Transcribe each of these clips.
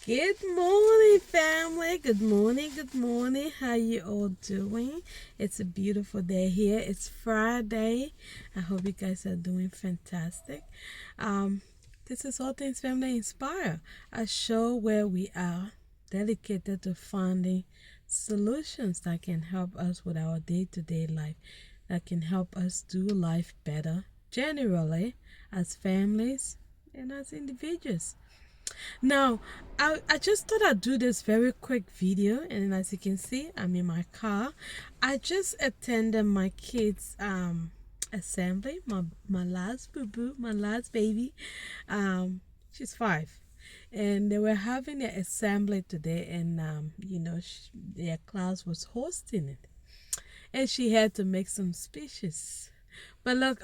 Good morning, family. Good morning. Good morning. How you all doing? It's a beautiful day here. It's Friday. I hope you guys are doing fantastic. Um, this is All Things Family Inspire, a show where we are dedicated to finding solutions that can help us with our day-to-day life, that can help us do life better, generally, as families and as individuals. Now, I just thought I'd do this very quick video, and as you can see, I'm in my car. I just attended my kids' assembly. My last boo boo, my last baby, she's 5, and they were having an assembly today, and their class was hosting it, and she had to make some speeches. But look,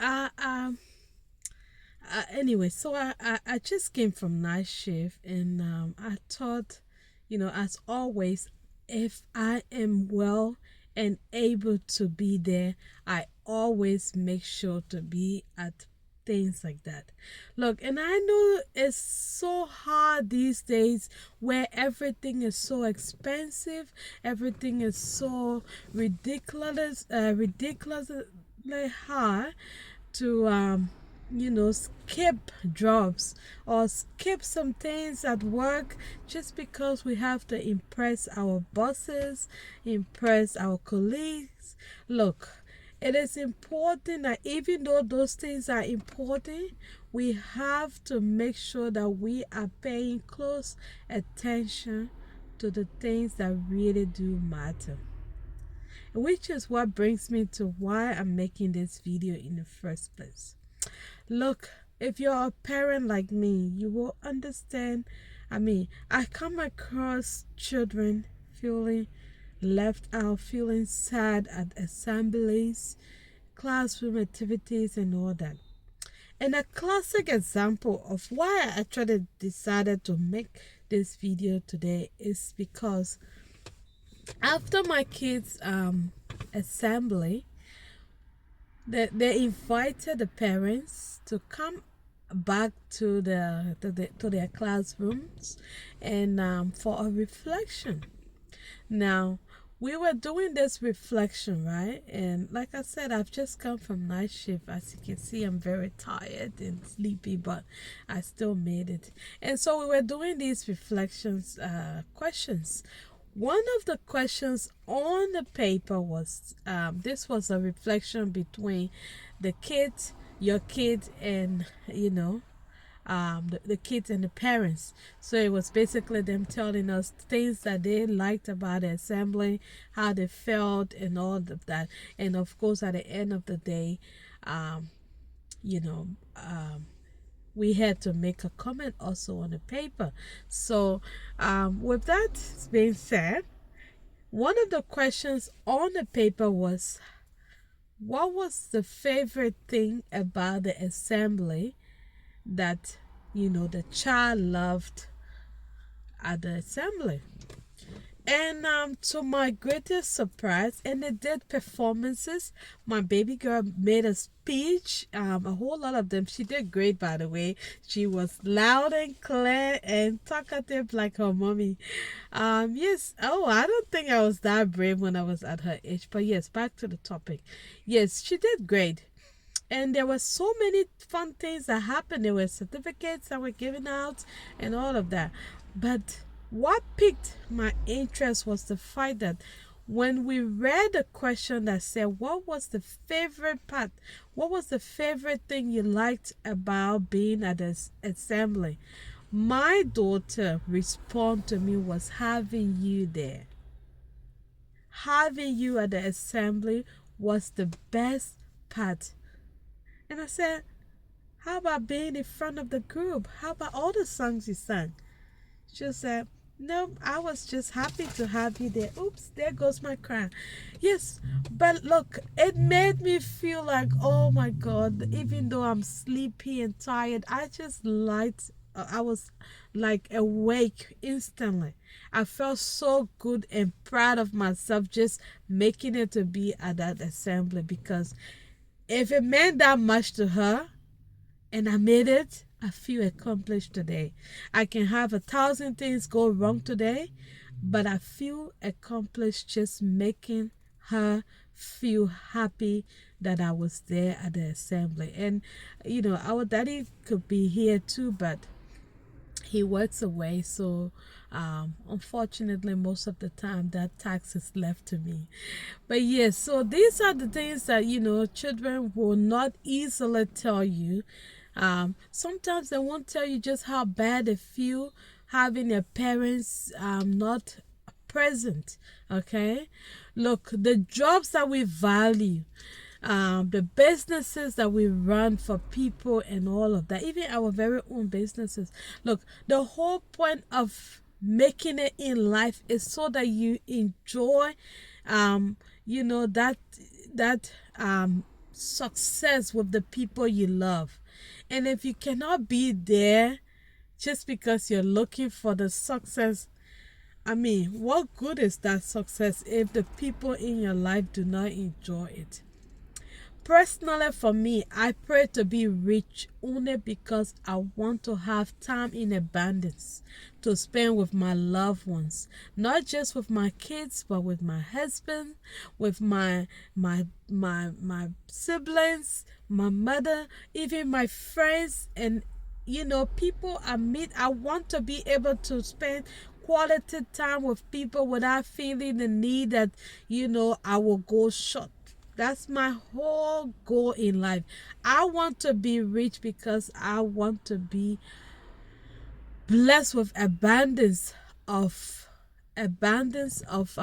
anyway, so I just came from night shift, and I thought, as always, if I am well and able to be there, I always make sure to be at things like that. Look, and I know it's so hard these days where everything is so expensive, everything is so ridiculously hard to skip jobs or skip some things at work just because we have to impress our bosses, impress our colleagues. Look, it is important that even though those things are important, we have to make sure that we are paying close attention to the things that really do matter. Which is what brings me to why I'm making this video in the first place. Look, if you're a parent like me, you will understand. I come across children feeling left out, feeling sad at assemblies, classroom activities, and all that. And a classic example of why I actually decided to make this video today is because after my kids' assembly, they invited the parents to come back to their classrooms and for a reflection. Now, we were doing this reflection, right? And like I said, I've just come from night shift. As you can see, I'm very tired and sleepy, but I still made it. And so we were doing these reflections questions. One of the questions on the paper was this was a reflection between the kids, your kid, and the kids and the parents. So it was basically them telling us things that they liked about the assembly, how they felt, and all of that. And of course, at the end of the day, um, you know, we had to make a comment also on the paper. So, with that being said, one of the questions on the paper was, what was the favorite thing about the assembly that the child loved at the assembly? And to my greatest surprise, and they did performances. My baby girl made a speech, a whole lot of them. She did great, by the way. She was loud and clear and talkative like her mommy. Yes. Oh, I don't think I was that brave when I was at her age. But yes, back to the topic. Yes, she did great. And there were so many fun things that happened. There were certificates that were given out and all of that. But what piqued my interest was the fact that when we read a question that said, what was the favorite part? What was the favorite thing you liked about being at the assembly? My daughter responded to me was having you there. Having you at the assembly was the best part. And I said, how about being in front of the group? How about all the songs you sang? She said, no, I was just happy to have you there. Oops, there goes my cry. Yes, but look, it made me feel like, oh my God, even though I'm sleepy and tired, I was like awake instantly. I felt so good and proud of myself just making it to be at that assembly, because if it meant that much to her and I made it, I feel accomplished today. I can have 1,000 things go wrong today, but I feel accomplished just making her feel happy that I was there at the assembly. And our daddy could be here too, but he works away, so unfortunately most of the time that tax is left to me. But yes, so these are the things that children will not easily tell you. Sometimes they won't tell you just how bad they feel having their parents not present. Okay, look, the jobs that we value, the businesses that we run for people and all of that, even our very own businesses. Look, the whole point of making it in life is so that you enjoy, that success with the people you love. And if you cannot be there just because you're looking for the success, I mean, what good is that success if the people in your life do not enjoy it? Personally, for me, I pray to be rich only because I want to have time in abundance to spend with my loved ones, not just with my kids, but with my husband, with my siblings, my mother, even my friends, and people I meet. I want to be able to spend quality time with people without feeling the need that I will go short. That's my whole goal in life. I want to be rich because I want to be blessed with abundance of abundance of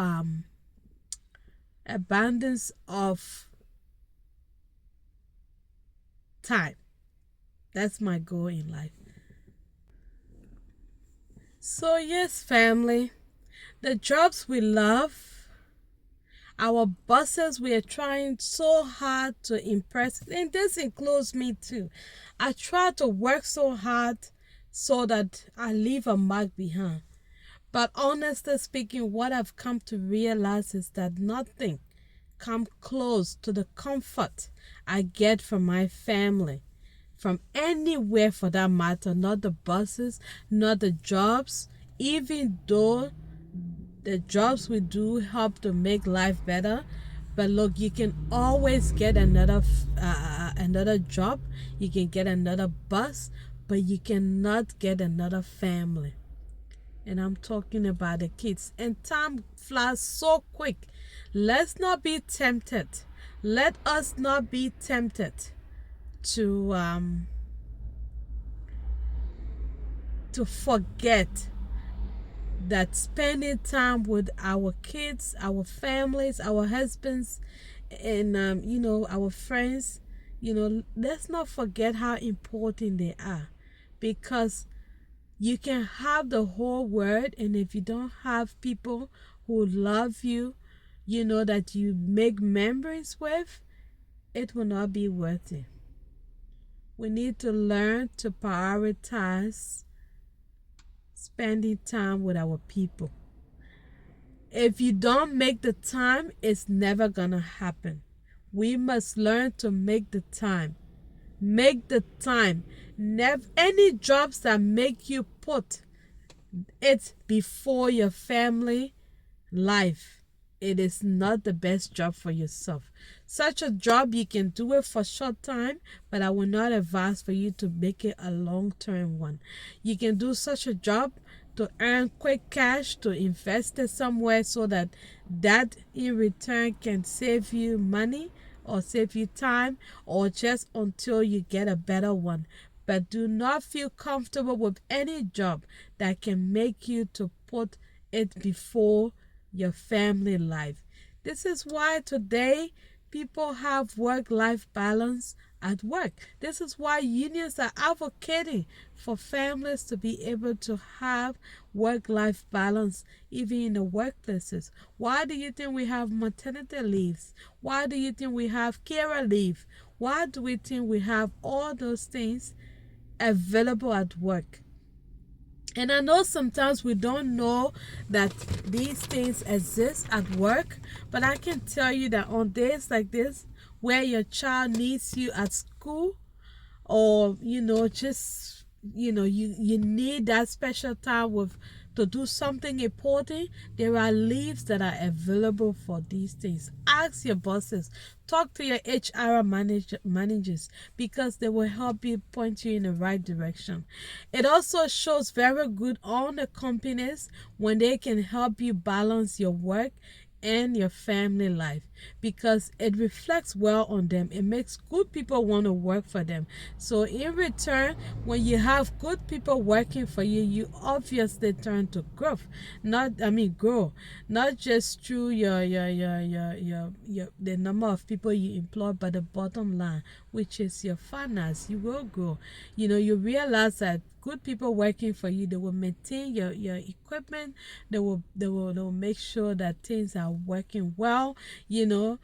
time. That's my goal in life. So yes, family, the jobs we love, our bosses we are trying so hard to impress, and this includes me too. I try to work so hard so that I leave a mark behind. But honestly speaking, what I've come to realize is that nothing comes close to the comfort I get from my family, from anywhere for that matter, not the bosses, not the jobs, even though the jobs we do help to make life better. But look, you can always get another job, you can get another bus, but you cannot get another family. And I'm talking about the kids. And time flies so quick. Let's not be tempted. Let us not be tempted to forget that spending time with our kids, our families, our husbands, and our friends, let's not forget how important they are. Because you can have the whole world, and if you don't have people who love you, that you make memories with, it will not be worth it. We need to learn to prioritize spending time with our people. If you don't make the time, it's never gonna happen. We must learn to make the time. Make the time. Any jobs that make you put it before your family life, it is not the best job for yourself. Such a job, you can do it for a short time, but I will not advise for you to make it a long-term one. You can do such a job to earn quick cash, to invest it somewhere so that in return can save you money or save you time, or just until you get a better one. But do not feel comfortable with any job that can make you to put it before your family life. This is why today people have work-life balance at work. This is why unions are advocating for families to be able to have work-life balance even in the workplaces. Why do you think we have maternity leaves? Why do you think we have carer leave? Why do we think we have all those things available at work? And I know sometimes we don't know that these things exist at work, but I can tell you that on days like this, where your child needs you at school, or just you need that special time with to do something important, there are leaves that are available for these things. Ask your bosses, talk to your managers, because they will help you, point you in the right direction. It also shows very good on the companies when they can help you balance your work and your family life, because it reflects well on them. It makes good people want to work for them. So in return, when you have good people working for you, you obviously turn to growth. Grow, not just through your the number of people you employ, but the bottom line, which is your finance. You will grow. You realize that good people working for you, they will maintain your equipment. They will make sure that things are working well. They will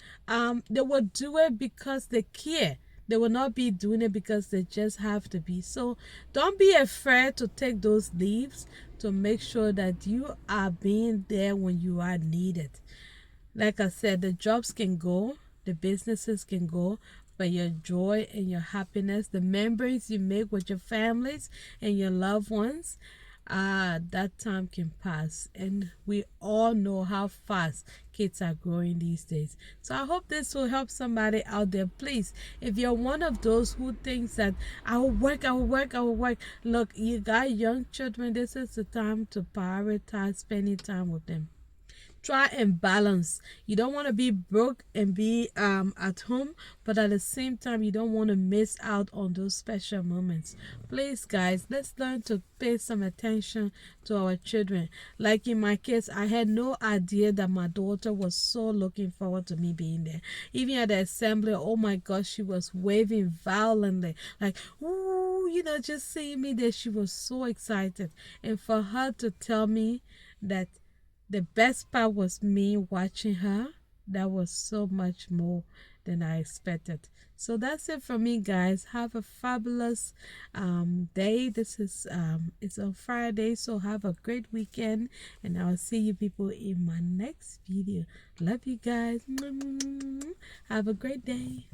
do it because they care. They will not be doing it because they just have to be. So don't be afraid to take those leaves, to make sure that you are being there when you are needed. Like I said, the jobs can go, the businesses can go, but your joy and your happiness, the memories you make with your families and your loved ones, that time can pass. And we all know how fast kids are growing these days. So I hope this will help somebody out there. Please, if you're one of those who thinks that I will work, look, you got young children, this is the time to prioritize spending time with them. Try and balance. You don't want to be broke and be at home, but at the same time you don't want to miss out on those special moments. Please guys, let's learn to pay some attention to our children. Like in my case, I had no idea that my daughter was so looking forward to me being there. Even at the assembly, oh my gosh, she was waving violently, like, ooh, just seeing me there. She was so excited. And for her to tell me that the best part was me watching her. That was so much more than I expected. So that's it for me, guys. Have a fabulous day. This is it's on Friday, so have a great weekend, and I'll see you people in my next video. Love you guys. Have a great day.